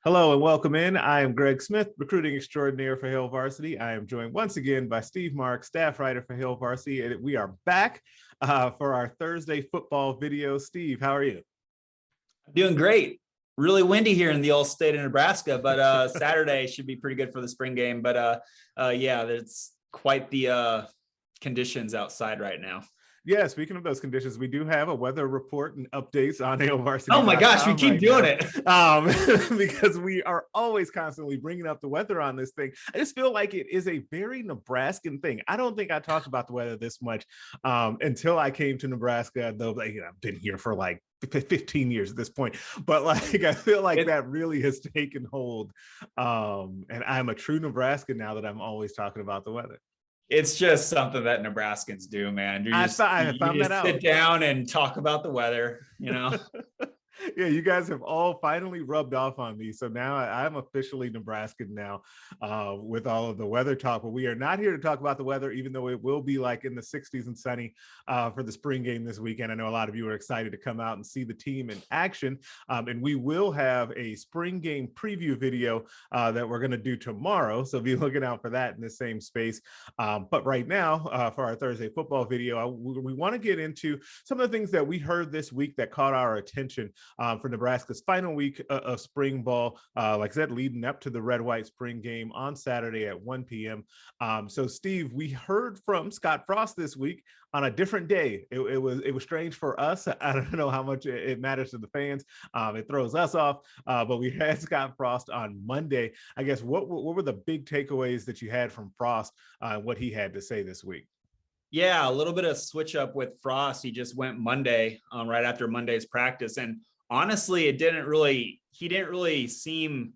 Hello and welcome in. I am Greg Smith, recruiting extraordinaire for Hail Varsity. I am joined once again by Steve Marik, staff writer for Hail Varsity, and we are back for our Thursday football video. Steve, how are you? Doing great. Really windy here in the old state of Nebraska, but Saturday should be pretty good for the spring game. But yeah, it's quite the conditions outside right now. Yeah, speaking of those conditions, we do have a weather report and updates on hailvarsity.com. Oh my gosh, we keep doing it. Because we are always constantly bringing up the weather on this thing. I just feel like it is a very Nebraskan thing. I don't think I talked about the weather this much until I came to Nebraska, though I've been here for like 15 years at this point, but like I feel like that really has taken hold. And I'm a true Nebraskan now that I'm always talking about the weather. It's just something that Nebraskans do, man. You just sit down and talk about the weather, you know. Yeah, you guys have all finally rubbed off on me. So now I'm officially Nebraskan now with all of the weather talk. But we are not here to talk about the weather, even though it will be like in the 60s and sunny for the spring game this weekend. I know a lot of you are excited to come out and see the team in action. And we will have a spring game preview video that we're going to do tomorrow. So be looking out for that in the same space. But right now, for our Thursday football video, we want to get into some of the things that we heard this week that caught our attention. For Nebraska's final week of spring ball, like I said, leading up to the red-white spring game on Saturday at 1 p.m. So, Steve, we heard from Scott Frost this week on a different day. It was strange for us. I don't know how much it matters to the fans. It throws us off. But we had Scott Frost on Monday. I guess what were the big takeaways that you had from Frost? What he had to say this week? Yeah, a little bit of switch up with Frost. He just went Monday, right after Monday's practice, and honestly, he didn't really seem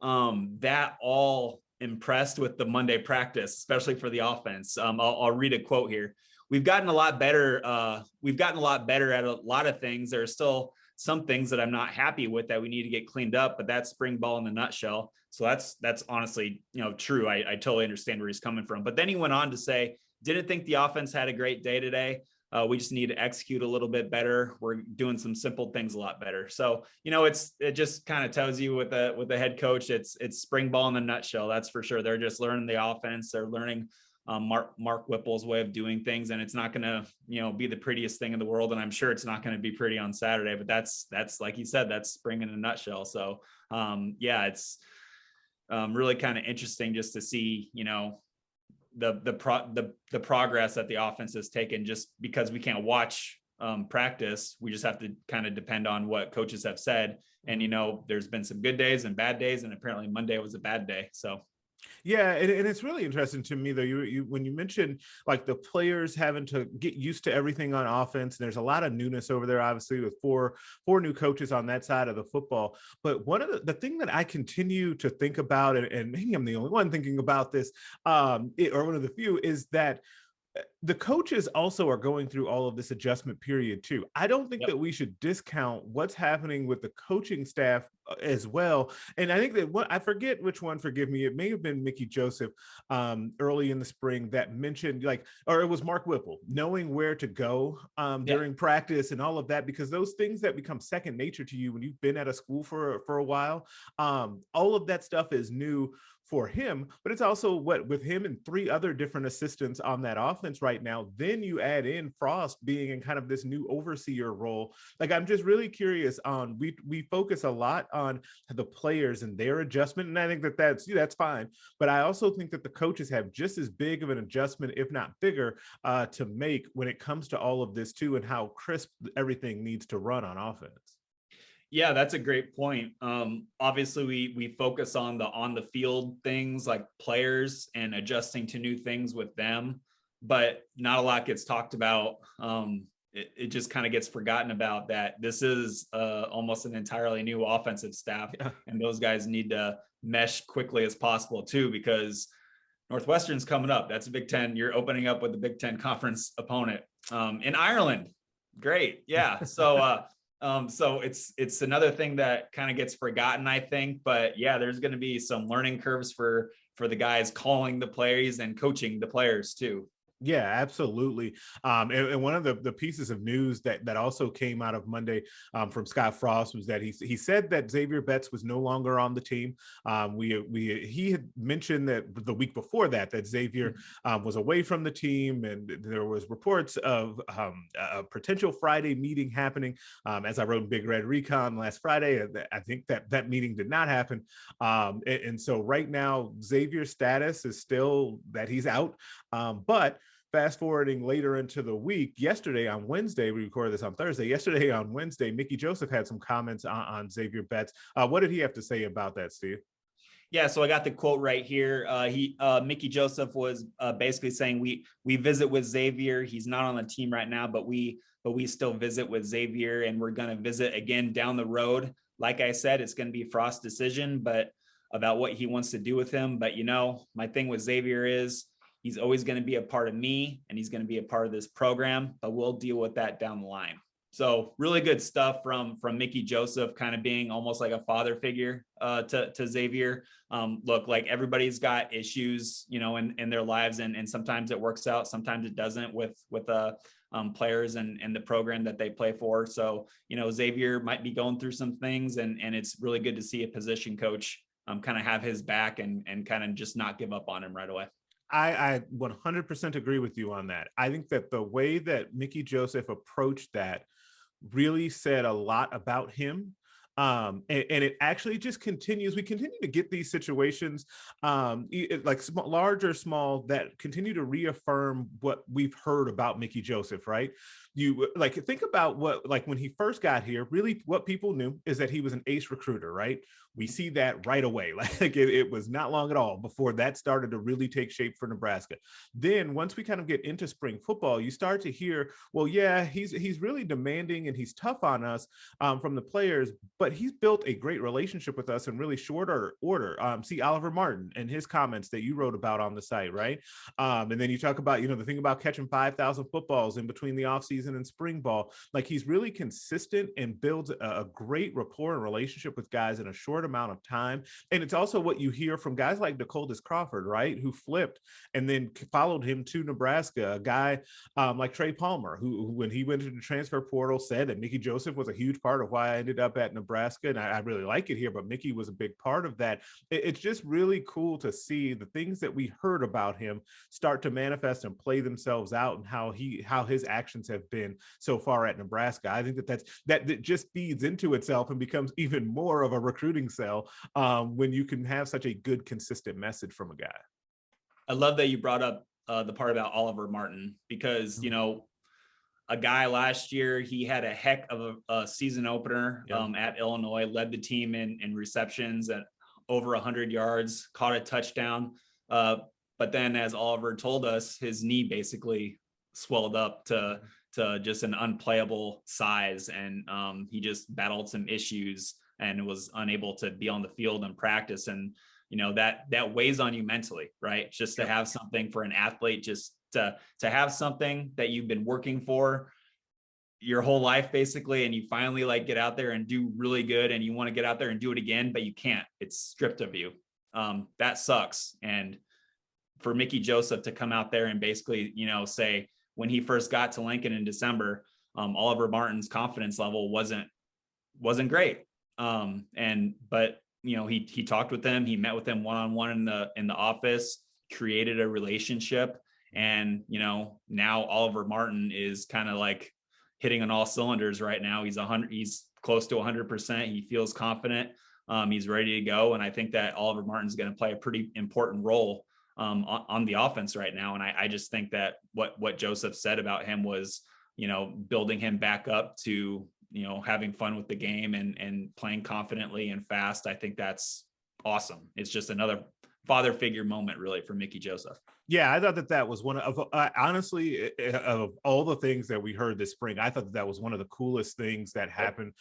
that all impressed with the Monday practice, especially for the offense. I'll read a quote here. We've gotten a lot better. We've gotten a lot better at a lot of things. There are still some things that I'm not happy with that we need to get cleaned up, but that's spring ball in the nutshell. So that's honestly, true. I totally understand where he's coming from. But then he went on to say, didn't think the offense had a great day today. We just need to execute a little bit better. We're doing some simple things a lot better. So, it just kind of tells you with the head coach, it's spring ball in a nutshell. That's for sure. They're just learning the offense. They're learning Mark Whipple's way of doing things, and it's not going to, be the prettiest thing in the world. And I'm sure it's not going to be pretty on Saturday, but that's like you said, that's spring in a nutshell. So, it's really kind of interesting just to see, the progress that the offense has taken, just because we can't watch practice. We just have to kind of depend on what coaches have said. And, there's been some good days and bad days, and apparently Monday was a bad day. So. Yeah, and it's really interesting to me, though, you when you mentioned like the players having to get used to everything on offense, and there's a lot of newness over there, obviously, with four new coaches on that side of the football. But one of the thing that I continue to think about, and maybe I'm the only one thinking about this, or one of the few, is that the coaches also are going through all of this adjustment period too. I don't think that we should discount what's happening with the coaching staff as well. And I think that I forget which one, forgive me, it may have been Mickey Joseph early in the spring that mentioned or it was Mark Whipple, knowing where to go during practice and all of that, because those things that become second nature to you when you've been at a school for a while, all of that stuff is new for him, but it's also with him and three other different assistants on that offense right now. Then you add in Frost being in kind of this new overseer role. Like, I'm just really curious on, we focus a lot on the players and their adjustment, and I think that's fine. But I also think that the coaches have just as big of an adjustment, if not bigger, to make when it comes to all of this too, and how crisp everything needs to run on offense. Yeah, that's a great point. Obviously, we focus on the field things like players and adjusting to new things with them, but not a lot gets talked about. It just kind of gets forgotten about that this is almost an entirely new offensive staff, and those guys need to mesh quickly as possible too, because Northwestern's coming up. That's a Big Ten. You're opening up with the Big Ten conference opponent in Ireland. Great, yeah. So it's another thing that kind of gets forgotten, I think. But yeah, there's going to be some learning curves for the guys calling the plays and coaching the players too. Yeah, absolutely. And one of the pieces of news that also came out of Monday from Scott Frost was that he said that Xavier Betts was no longer on the team. He had mentioned that the week before that Xavier was away from the team, and there was reports of a potential Friday meeting happening. As I wrote in Big Red Recon last Friday, I think that meeting did not happen. And so right now, Xavier's status is still that he's out, but fast forwarding later into the week, yesterday on Wednesday, we recorded this on Thursday. Yesterday on Wednesday, Mickey Joseph had some comments on Xavier Betts. What did he have to say about that, Steve? Yeah, so I got the quote right here. Mickey Joseph was basically saying we visit with Xavier. He's not on the team right now, but we still visit with Xavier, and we're going to visit again down the road. Like I said, it's going to be Frost's decision, but about what he wants to do with him. But my thing with Xavier is he's always going to be a part of me, and he's going to be a part of this program. But we'll deal with that down the line. So really good stuff from Mickey Joseph, kind of being almost like a father figure to Xavier. Look, like everybody's got issues, in their lives, and sometimes it works out, sometimes it doesn't with players and the program that they play for. So, Xavier might be going through some things, and it's really good to see a position coach kind of have his back and kind of just not give up on him right away. I 100% agree with you on that. I think that the way that Mickey Joseph approached that really said a lot about him. And it actually just continues. We continue to get these situations, like large or small, that continue to reaffirm what we've heard about Mickey Joseph, right? You like think about when he first got here, really what people knew is that he was an ace recruiter, right? We see that right away. Like it was not long at all before that started to really take shape for Nebraska. Then once we kind of get into spring football, you start to hear, well, yeah, he's really demanding and he's tough on us from the players, but he's built a great relationship with us in really short order. See Oliver Martin and his comments that you wrote about on the site, right? And then you talk about, the thing about catching 5,000 footballs in between the offseason and spring ball. Like he's really consistent and builds a great rapport and relationship with guys in a short amount of time. And it's also what you hear from guys like Dakotas Crawford, right? Who flipped and then followed him to Nebraska. A guy like Trey Palmer, who when he went to the transfer portal said that Mickey Joseph was a huge part of why I ended up at Nebraska. And I really like it here, but Mickey was a big part of that. It's just really cool to see the things that we heard about him start to manifest and play themselves out, and how his actions have been so far at Nebraska. I think that just feeds into itself and becomes even more of a recruiting sell when you can have such a good, consistent message from a guy. I love that you brought up the part about Oliver Martin, because, a guy last year, he had a heck of a season opener at Illinois, led the team in receptions at over 100 yards, caught a touchdown. But then, as Oliver told us, his knee basically swelled up to just an unplayable size. And he just battled some issues and was unable to be on the field and practice. And, that weighs on you mentally, right? Just to have something for an athlete, just to have something that you've been working for your whole life basically, and you finally get out there and do really good, and you want to get out there and do it again, but you can't. It's stripped of you. That sucks. And for Mickey Joseph to come out there and basically, say when he first got to Lincoln in December, Oliver Martin's confidence level wasn't great. But he talked with them, he met with them one-on-one in the office, created a relationship. And, now Oliver Martin is kind of hitting on all cylinders right now. He's close to 100%. He feels confident. He's ready to go. And I think that Oliver Martin's going to play a pretty important role on the offense right now. And I just think that what Joseph said about him was, building him back up to, having fun with the game and playing confidently and fast. I think that's awesome. It's just another father figure moment really for Mickey Joseph. Yeah, I thought that was one of, honestly, of all the things that we heard this spring, I thought that was one of the coolest things that happened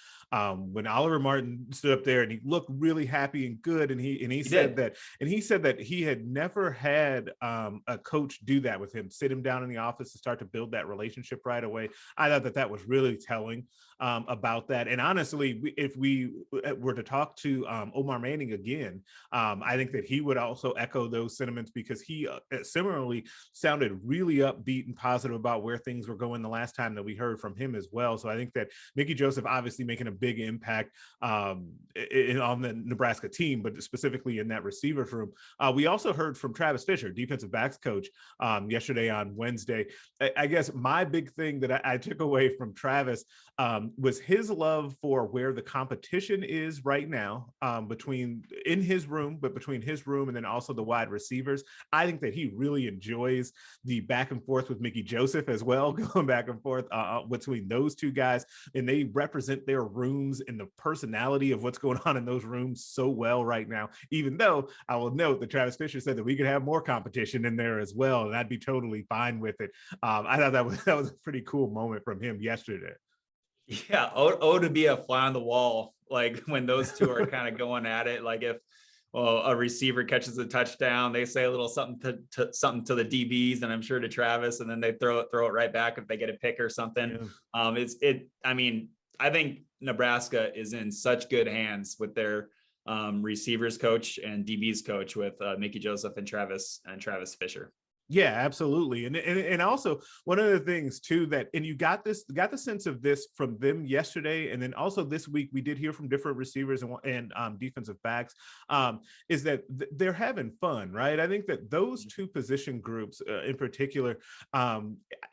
when Oliver Martin stood up there and he looked really happy and good. And he said that he had never had a coach do that with him, sit him down in the office and start to build that relationship right away. I thought that was really telling about that. And honestly, if we were to talk to Omar Manning again, I think that he would also echo those sentiments, because he similarly sounded really upbeat and positive about where things were going the last time that we heard from him as well. So I think that Mickey Joseph obviously making a big impact on the Nebraska team, but specifically in that receivers room. We also heard from Travis Fisher, defensive backs coach, yesterday on Wednesday. I guess my big thing that I took away from Travis was his love for where the competition is right now, between his room and then also the wide receivers. I think that he really enjoys the back and forth with Mickey Joseph as well, going back and forth between those two guys, and they represent their rooms and the personality of what's going on in those rooms so well right now. Even though I will note that Travis Fisher said that we could have more competition in there as well, and I'd be totally fine with it. I thought that was a pretty cool moment from him yesterday. Yeah, to be a fly on the wall, like when those two are kind of going at it. Like if a receiver catches a touchdown, they say a little something to the DBs, and I'm sure to Travis, and then they throw it right back if they get a pick or something. Yeah. I mean, I think Nebraska is in such good hands with their receivers coach and DBs coach with Mickey Joseph and Travis Fisher. Yeah, absolutely. And also one of the things too that, and you got the sense of this from them yesterday, and then also this week we did hear from different receivers and defensive backs, is that they're having fun, right? I think that those two position groups in particular,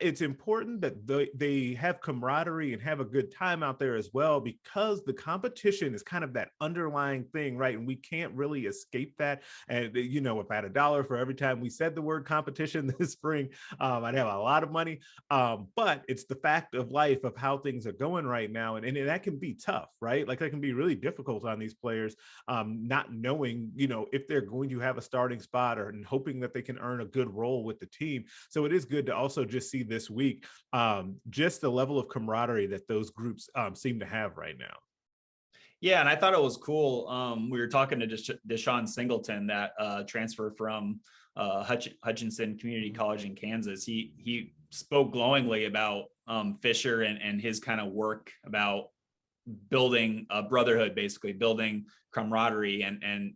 it's important that they have camaraderie and have a good time out there as well, because the competition is kind of that underlying thing, right? And we can't really escape that. And if I had $1 for every time we said the word competition this spring, I'd have a lot of money. But it's the fact of life of how things are going right now. And that can be tough, right? Like that can be really difficult on these players, not knowing, if they're going to have a starting spot and hoping that they can earn a good role with the team. So it is good to also just see this week, just the level of camaraderie that those groups seem to have right now. Yeah, and I thought it was cool. We were talking to Deshaun Singleton, that transfer from Hutchinson Community College in Kansas. He spoke glowingly about Fisher and his kind of work about building a brotherhood, basically building camaraderie and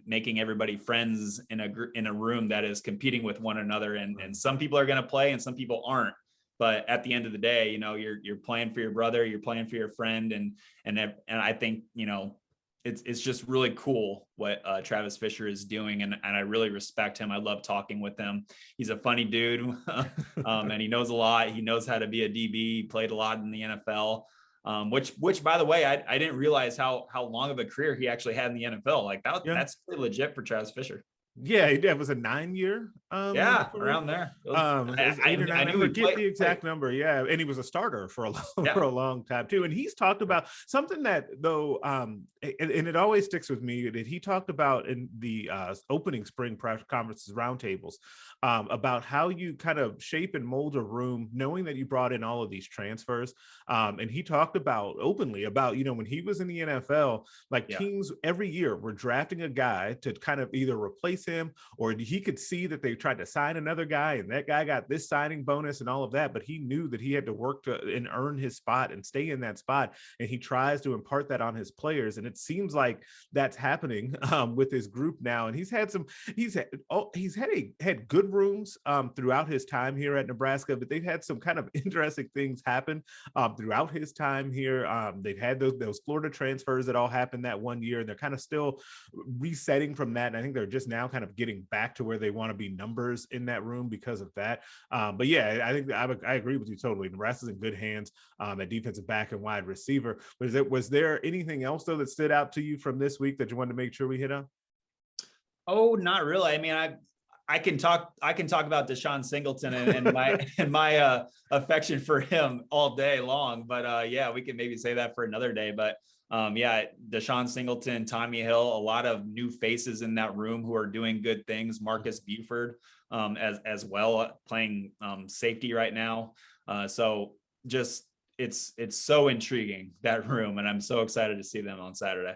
making everybody friends in a room that is competing with one another. And some people are going to play and some people aren't. But at the end of the day, you're playing for your brother, you're playing for your friend, and I think it's just really cool what Travis Fisher is doing, and I really respect him. I love talking with him. He's a funny dude, and he knows a lot. He knows how to be a DB. He played a lot in the NFL, which by the way, I didn't realize how long of a career he actually had in the NFL. Like that's pretty legit for Travis Fisher. Yeah, it was a 9-year. Around there. I forget the exact number. Yeah, and he was a starter for a long time too. And he's talked about something that though, and it always sticks with me, that he talked about in the opening spring press conferences roundtables, about how you kind of shape and mold a room, knowing that you brought in all of these transfers. And he talked about openly about when he was in the NFL, like teams every year were drafting a guy to kind of either replace him, or he could see that they tried to sign another guy and that guy got this signing bonus and all of that, but he knew that he had to work and earn his spot and stay in that spot, and he tries to impart that on his players. And it seems like that's happening with his group now. And he's had good rooms throughout his time here at Nebraska, but they've had some kind of interesting things happen throughout his time here. They've had those Florida transfers that all happened that one year, and they're kind of still resetting from that. And I think they're just now kind of getting back to where they want to be numbers in that room because of that. But yeah, I think I agree with you totally. Nebraska's in good hands at defensive back and wide receiver. Was there anything else though that stood out to you from this week that you wanted to make sure we hit on? Oh, not really. I mean, I can talk about Deshaun Singleton and my affection for him all day long, but yeah, we can maybe say that for another day. But yeah, Deshaun Singleton, Tommy Hill, a lot of new faces in that room who are doing good things. Marcus Buford as well, playing safety right now. So just it's so intriguing, that room, and I'm so excited to see them on Saturday.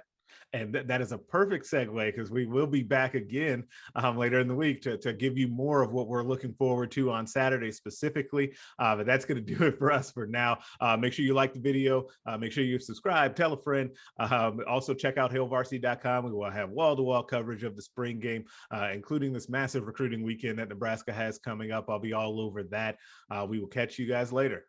And that is a perfect segue, because we will be back again later in the week to give you more of what we're looking forward to on Saturday specifically. But that's going to do it for us for now. Make sure you like the video. Make sure you subscribe, tell a friend. Also check out hailvarsity.com. We will have wall-to-wall coverage of the spring game, including this massive recruiting weekend that Nebraska has coming up. I'll be all over that. We will catch you guys later.